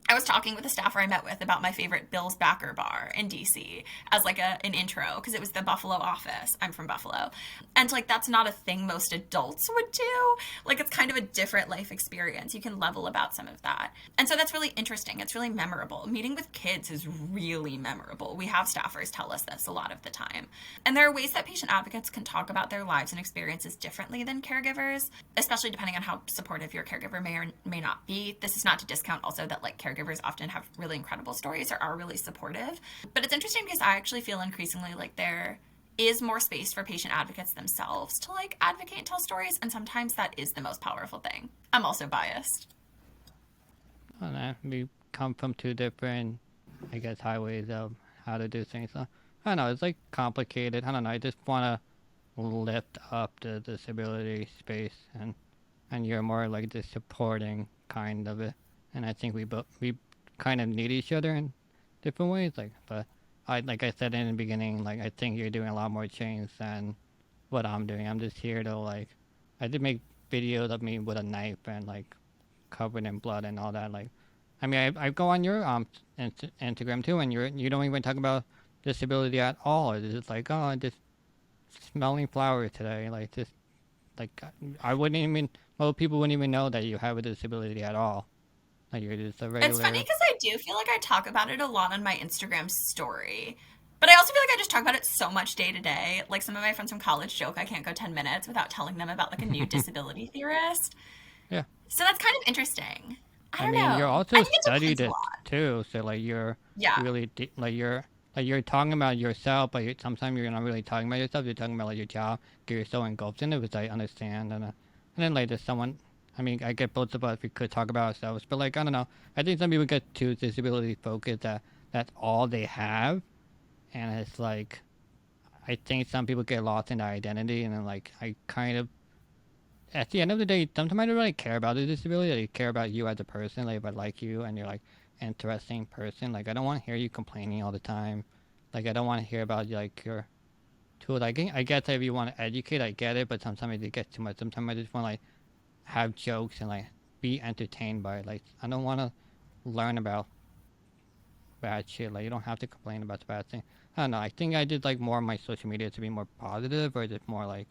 I was talking with a staffer I met with about my favorite Bill's Backer bar in DC as like an intro because it was the Buffalo office. I'm from Buffalo. And like that's not a thing most adults would do. Like it's kind of a different life experience. You can level about some of that. And so that's really interesting. It's really memorable. Meeting with kids is really memorable. We have staffers tell us this a lot of the time. And there are ways that patient advocates can talk about their lives and experiences differently than caregivers, especially depending on how supportive your caregiver may or may not be. This is not to discount also that like caregivers often have really incredible stories or are really supportive. But it's interesting because I actually feel increasingly like there is more space for patient advocates themselves to like advocate and tell stories, and sometimes that is the most powerful thing. I'm also biased. I don't know. We come from two different, I guess, highways of how to do things. So, I don't know. It's like complicated. I don't know. I just want to lift up the disability space, and you're more like the supporting kind of it. And I think we kind of need each other in different ways. Like, but like I said in the beginning, like I think you're doing a lot more change than what I'm doing. I'm just here to like, I did make videos of me with a knife and like covered in blood and all that. Like, I mean, I go on your Instagram too, and you don't even talk about disability at all. It's just like, oh, just smelling flowers today. Like, just like I wouldn't even, most people wouldn't even know that you have a disability at all. Like you're just a It's funny regular. because I do feel like I talk about it a lot on my Instagram story. But I also feel like I just talk about it so much day to day. Like some of my friends from college joke I can't go 10 minutes without telling them about like a new disability theorist. Yeah. So that's kind of interesting. I I don't mean, you're know. I also think it studied depends a it lot. too, so like you're Yeah. really like you're talking about yourself, but sometimes you're not really talking about yourself. You're talking about like your job, get yourself engulfed in it, which I understand, and then like there's someone. I mean, I get both of us. We could talk about ourselves, but like I don't know. I think some people get too disability focused that that's all they have, and it's like I think some people get lost in their identity, and then like I kind of at the end of the day, sometimes I don't really care about the disability. I care about you as a person. Like if I like you and you're like interesting person, like I don't want to hear you complaining all the time. Like I don't want to hear about like your tools. I get that if you want to educate, I get it, but sometimes it gets too much. Sometimes I just want to like have jokes and like be entertained by it. Like I don't want to learn about bad shit. Like you don't have to complain about the bad thing. I don't know. I think I did like more on my social media to be more positive, or just more like,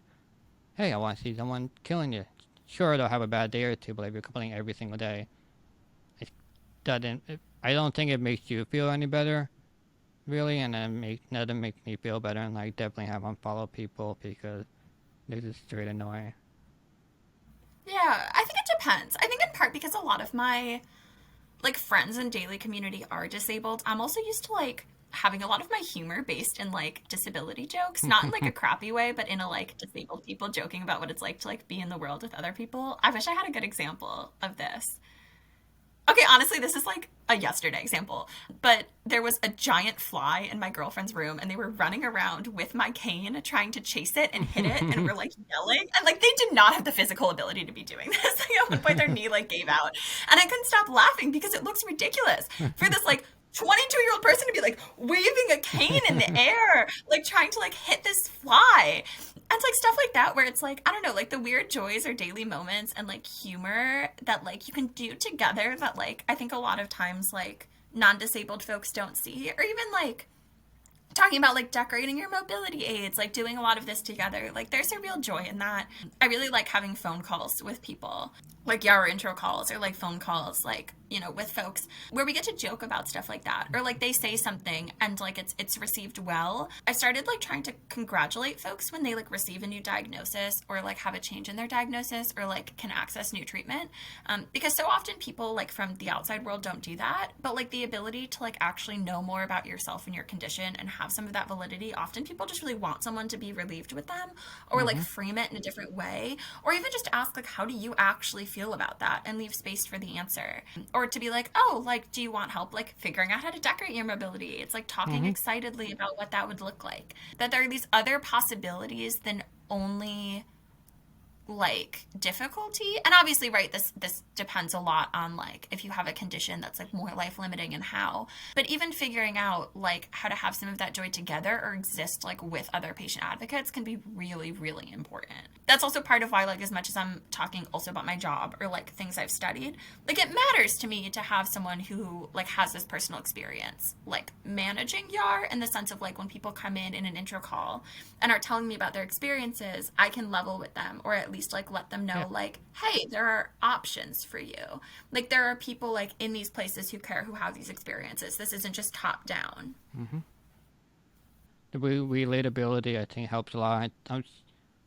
hey, I want to see someone killing you. Sure, they'll have a bad day or two, but if you're complaining every single day, it doesn't. I don't think it makes you feel any better, really, and doesn't make me feel better. And I definitely have unfollowed people because they're just straight annoying. Yeah, I think it depends. I think in part because a lot of my like friends and daily community are disabled. I'm also used to like having a lot of my humor based in like disability jokes, not in like a crappy way, but in a like disabled people joking about what it's like to like be in the world with other people. I wish I had a good example of this. Okay, honestly, this is like a yesterday example, but there was a giant fly in my girlfriend's room and they were running around with my cane trying to chase it and hit it and were like yelling. And like they did not have the physical ability to be doing this. Like at one point their knee like gave out. And I couldn't stop laughing because it looks ridiculous for this like 22-year-old person to be like waving a cane in the air, like trying to like hit this fly. And it's like stuff like that where it's like, I don't know, like the weird joys or daily moments and like humor that like you can do together that like I think a lot of times like non-disabled folks don't see, or even like talking about like decorating your mobility aids, like doing a lot of this together. Like there's a real joy in that. I really like having phone calls with people. Like yeah, or intro calls or like phone calls, like, you know, with folks where we get to joke about stuff like that. Or like they say something and like it's received well. I started like trying to congratulate folks when they like receive a new diagnosis or like have a change in their diagnosis or like can access new treatment. Because so often people like from the outside world don't do that. But like the ability to like actually know more about yourself and your condition and have some of that validity, often people just really want someone to be relieved with them or like Mm-hmm. frame it in a different way, or even just ask like how do you actually feel about that and leave space for the answer, or to be like, oh, like do you want help like figuring out how to decorate your mobility? It's like talking Mm-hmm. excitedly about what that would look like, that there are these other possibilities than only like difficulty. And obviously, right, this depends a lot on like if you have a condition that's like more life limiting and how, but even figuring out like how to have some of that joy together or exist like with other patient advocates can be really really important. That's also part of why like as much as I'm talking also about my job or like things I've studied, like it matters to me to have someone who like has this personal experience like managing YAR, in the sense of like when people come in an intro call and are telling me about their experiences, I can level with them, or at least like let them Yeah. know like, hey, there are options for you. Like there are people like in these places who care, who have these experiences. This isn't just top down. Mm-hmm. The relatability, I think, helps a lot.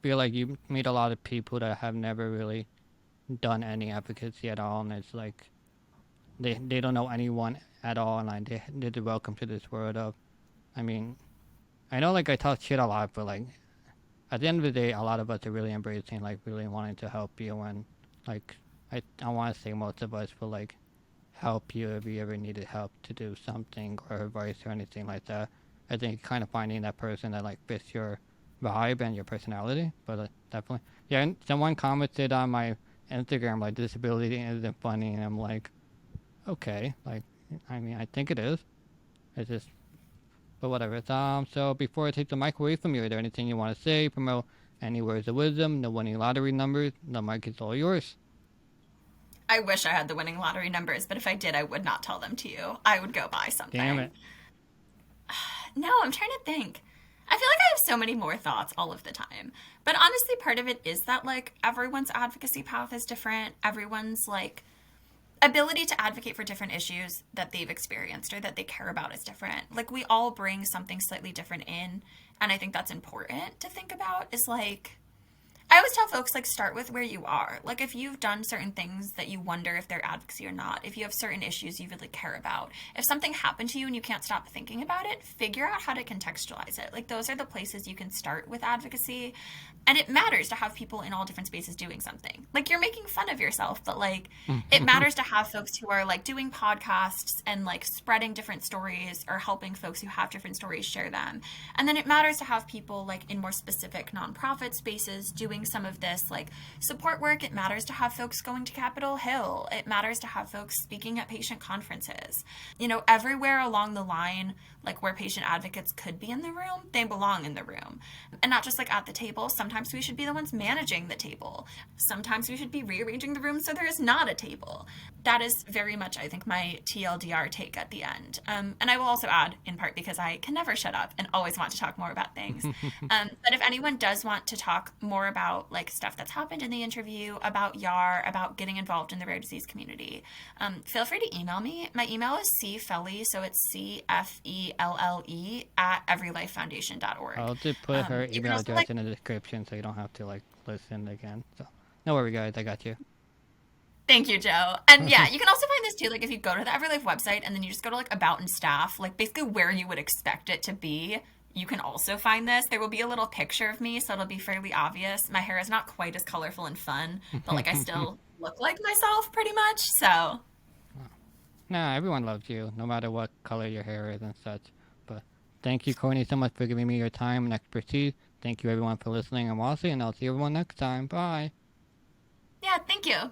Feel like you meet a lot of people that have never really done any advocacy at all, and it's like they don't know anyone at all, and like they're just welcome to this world of. I mean, I know like I talk shit a lot, but like at the end of the day, a lot of us are really embracing, like really wanting to help you, and like I want to say most of us will like help you if you ever needed help to do something or advice or anything like that. I think kind of finding that person that like fits your vibe and your personality, but definitely, yeah. And someone commented on my Instagram like disability isn't funny, and I'm like, okay, like I mean I think it is. It's just, but whatever. So before I take the mic away from you, is there anything you want to say? Promote any words of wisdom? No winning lottery numbers. The mic is all yours. I wish I had the winning lottery numbers, but if I did, I would not tell them to you. I would go buy Damn something. it. No, I'm trying to think. I feel like I have so many more thoughts all of the time. But honestly, part of it is that like everyone's advocacy path is different. Everyone's like ability to advocate for different issues that they've experienced or that they care about is different. Like we all bring something slightly different in, and I think that's important to think about is like I always tell folks, like, start with where you are. Like, if you've done certain things that you wonder if they're advocacy or not, if you have certain issues you really care about, if something happened to you and you can't stop thinking about it, figure out how to contextualize it. Like, those are the places you can start with advocacy. And it matters to have people in all different spaces doing something. Like, you're making fun of yourself, but like, it matters to have folks who are like doing podcasts and like spreading different stories or helping folks who have different stories share them. And then it matters to have people like in more specific nonprofit spaces doing some of this like support work. It matters to have folks going to Capitol Hill. It matters to have folks speaking at patient conferences. You know, everywhere along the line, like where patient advocates could be in the room, they belong in the room. And not just like at the table. Sometimes we should be the ones managing the table. Sometimes we should be rearranging the room so there is not a table. That is very much, I think, my TLDR take at the end. And I will also add, in part because I can never shut up and always want to talk more about things. But if anyone does want to talk more about like stuff that's happened in the interview, about YAR, about getting involved in the rare disease community, feel free to email me. My email is cfelle, so it's CFELLE at everylifefoundation.org. I'll just put her You can email also, address like, in the description so you don't have to like listen again. So no worry, guys, I got you. thank you, Joe. And yeah, you can also find this too. Like if you go to the EveryLife website and then you just go to like about and staff, like basically where you would expect it to be, you can also find this. There will be a little picture of me, so it'll be fairly obvious. My hair is not quite as colorful and fun, but like I still look like myself pretty much. So Nah, everyone loves you, no matter what color your hair is and such. But thank you, Courtney, so much for giving me your time and expertise. Thank you, everyone, for listening and watching, and I'll see everyone next time. Bye. yeah, thank you.